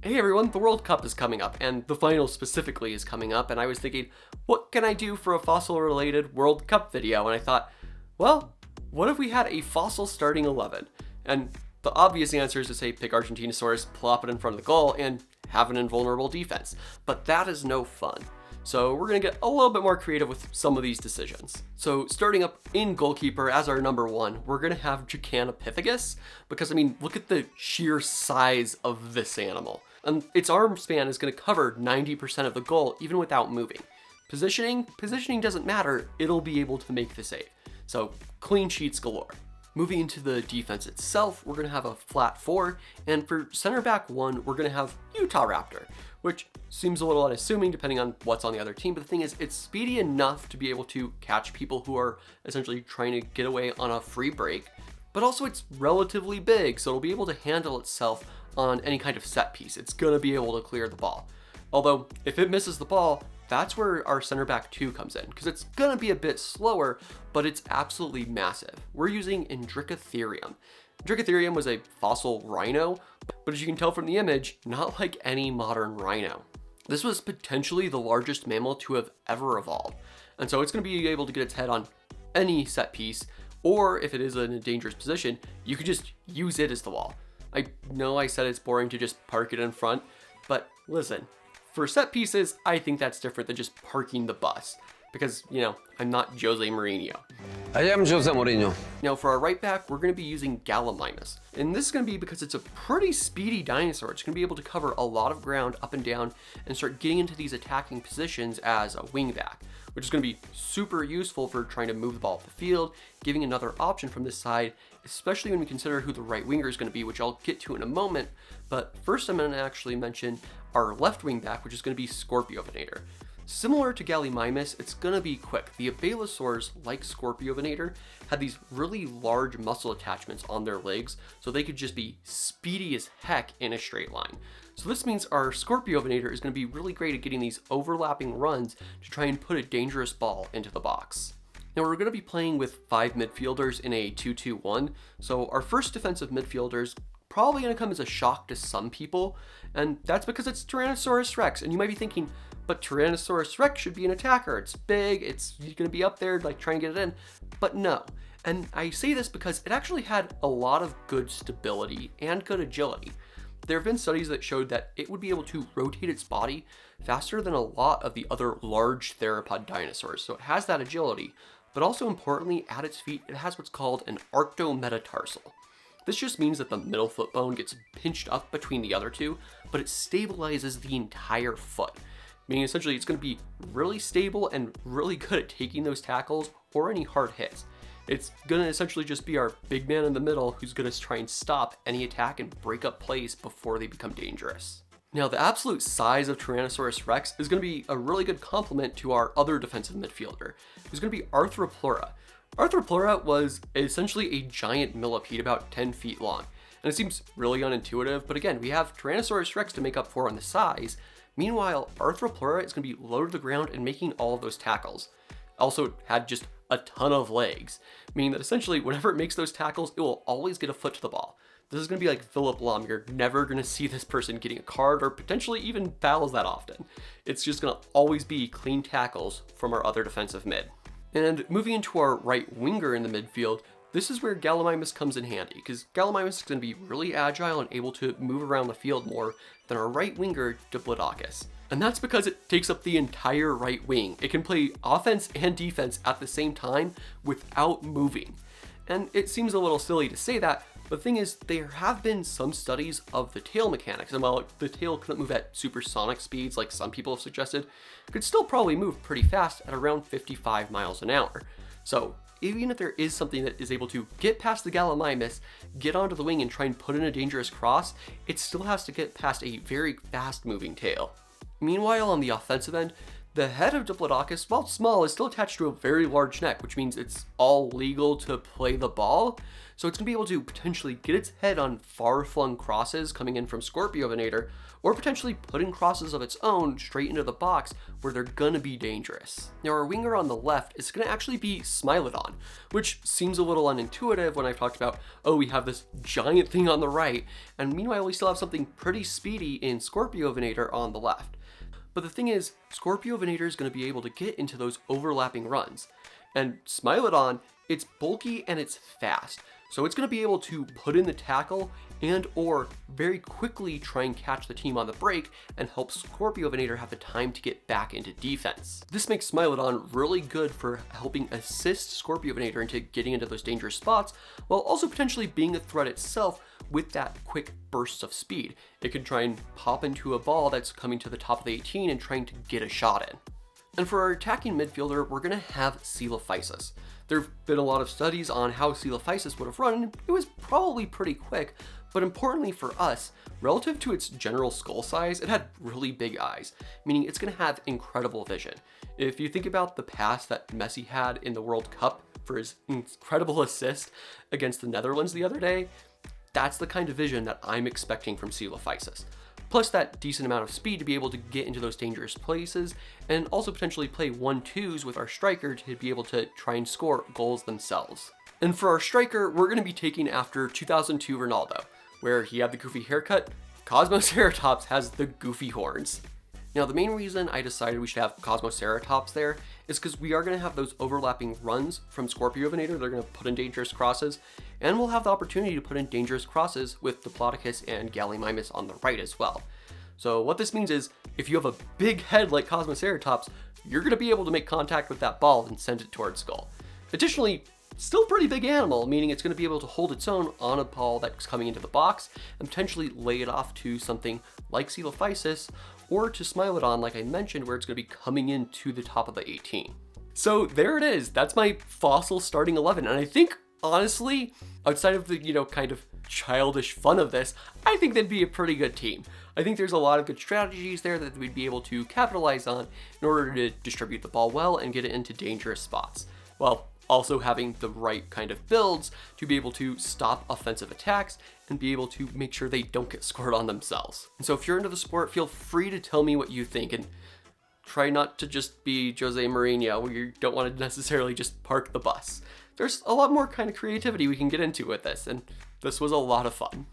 Hey everyone, the World Cup is coming up, and the final specifically is coming up, and I was thinking, what can I do for a fossil-related World Cup video? And I thought, well, what if we had a fossil starting 11? And the obvious answer is to say pick Argentinosaurus, plop it in front of the goal, and have an invulnerable defense. But that is no fun. So we're going to get a little bit more creative with some of these decisions. So starting up in goalkeeper as our number one, we're going to have Gigantopithecus, because I mean, look at the sheer size of this animal. And its arm span is going to cover 90% of the goal even without moving. Positioning doesn't matter, it'll be able to make the save. So clean sheets galore. Moving into the defense itself, we're going to have a flat 4, and for center back 1, we're going to have UTAHRAPTOR, which seems a little unassuming depending on what's on the other team, but the thing is, it's speedy enough to be able to catch people who are essentially trying to get away on a free break, but also it's relatively big, so it'll be able to handle itself on any kind of set piece. It's going to be able to clear the ball. Although, if it misses the ball, that's where our center back 2 comes in, because it's going to be a bit slower, but it's absolutely massive. We're using Untitled. Untitled was a fossil rhino, but as you can tell from the image, not like any modern rhino. This was potentially the largest mammal to have ever evolved, and so it's going to be able to get its head on any set piece, or if it is in a dangerous position, you could just use it as the wall. I know I said it's boring to just park it in front, but listen, for set pieces, I think that's different than just parking the bus, because, you know, I'm not Jose Mourinho. I am Jose Mourinho. Now for our right back, we're going to be using GALLIMIMUS, and this is going to be because it's a pretty speedy dinosaur. It's going to be able to cover a lot of ground up and down and start getting into these attacking positions as a wing back, which is going to be super useful for trying to move the ball up the field, giving another option from this side, especially when we consider who the right winger is going to be, which I'll get to in a moment. But first I'm going to actually mention our left wing back, which is going to be Scorpiovinator. Similar to Gallimimus, it's going to be quick. The Abelisaurs, like Scorpiovinator, had these really large muscle attachments on their legs, so they could just be speedy as heck in a straight line. So this means our Scorpiovinator is going to be really great at getting these overlapping runs to try and put a dangerous ball into the box. Now we're going to be playing with 5 midfielders in a 2-2-1, so our first defensive midfielder is probably going to come as a shock to some people, and that's because it's Tyrannosaurus Rex, and you might be thinking, but Tyrannosaurus Rex should be an attacker. It's big, it's going to be up there like trying to get it in, but no. And I say this because it actually had a lot of good stability and good agility. There have been studies that showed that it would be able to rotate its body faster than a lot of the other large theropod dinosaurs, so it has that agility, but also importantly, at its feet, it has what's called an arctometastarsal. This just means that the middle foot bone gets pinched up between the other two, but it stabilizes the entire foot. Meaning essentially it's going to be really stable and really good at taking those tackles or any hard hits. It's going to essentially just be our big man in the middle who's going to try and stop any attack and break up plays before they become dangerous. Now the absolute size of Tyrannosaurus Rex is going to be a really good complement to our other defensive midfielder, who's going to be Arthroplura. Arthroplura was essentially a giant millipede about 10 feet long, and it seems really unintuitive, but again, we have Tyrannosaurus Rex to make up for on the size. Meanwhile, Arthroplura is going to be low to the ground and making all of those tackles. Also, it had just a ton of legs, meaning that essentially whenever it makes those tackles, it will always get a foot to the ball. This is going to be like Philip Lahm. You're never going to see this person getting a card or potentially even fouls that often. It's just going to always be clean tackles from our other defensive mid. And moving into our right winger in the midfield, this is where Gallimimus comes in handy, because Gallimimus is going to be really agile and able to move around the field more than our right winger, DIPLODOCUS. And that's because it takes up the entire right wing. It can play offense and defense at the same time without moving. And it seems a little silly to say that, but the thing is, there have been some studies of the tail mechanics, and while the tail couldn't move at supersonic speeds like some people have suggested, it could still probably move pretty fast at around 55 miles an hour. So even if there is something that is able to get past the Gallimimus, get onto the wing and try and put in a dangerous cross, it still has to get past a very fast moving tail. Meanwhile, on the offensive end, The head of Diplodocus, while small, is still attached to a very large neck, which means it's all legal to play the ball. So it's going to be able to potentially get its head on far-flung crosses coming in from Scorpiovenator, or potentially putting crosses of its own straight into the box where they're going to be dangerous. Now our winger on the left is going to actually be Smilodon, which seems a little unintuitive when I've talked about, oh, we have this giant thing on the right, and meanwhile we still have something pretty speedy in Scorpiovenator on the left. But the thing is, Scorpiovenator is going to be able to get into those overlapping runs. And Smilodon, it's bulky and it's fast. So it's going to be able to put in the tackle and or very quickly try and catch the team on the break and help Scorpiovenator have the time to get back into defense. This makes Smilodon really good for helping assist Scorpiovenator into getting into those dangerous spots, while also potentially being a threat itself with that quick burst of speed. It can try and pop into a ball that's coming to the top of the 18 and trying to get a shot in. And for our attacking midfielder, we're going to have COELOPHYSIS. There have been a lot of studies on how COELOPHYSIS would have run, and it was probably pretty quick, but importantly for us, relative to its general skull size, it had really big eyes, meaning it's going to have incredible vision. If you think about the pass that Messi had in the World Cup for his incredible assist against the Netherlands the other day, that's the kind of vision that I'm expecting from COELOPHYSIS. Plus that decent amount of speed to be able to get into those dangerous places, and also potentially play 1-2s with our striker to be able to try and score goals themselves. And for our striker, we're going to be taking after 2002 Ronaldo, where he had the goofy haircut. Cosmoceratops has the goofy horns. Now the main reason I decided we should have Cosmoceratops there is because we are going to have those overlapping runs from Scorpiovenator. They're going to put in dangerous crosses, and we'll have the opportunity to put in dangerous crosses with Diplodocus and Gallimimus on the right as well. So what this means is, if you have a big head like Cosmoceratops, you're going to be able to make contact with that ball and send it towards goal. Additionally, still a pretty big animal, meaning it's going to be able to hold its own on a ball that's coming into the box and potentially lay it off to something like COELOPHYSIS or to Smilodon, like I mentioned, where it's going to be coming into the top of the 18. So there it is. That's my fossil starting 11. And I think, honestly, outside of the, kind of childish fun of this, I think they'd be a pretty good team. I think there's a lot of good strategies there that we'd be able to capitalize on in order to distribute the ball well and get it into dangerous spots, while also having the right kind of builds to be able to stop offensive attacks and be able to make sure they don't get scored on themselves. And so if you're into the sport, feel free to tell me what you think, and try not to just be Jose Mourinho, where you don't want to necessarily just park the bus. There's a lot more kind of creativity we can get into with this, and this was a lot of fun.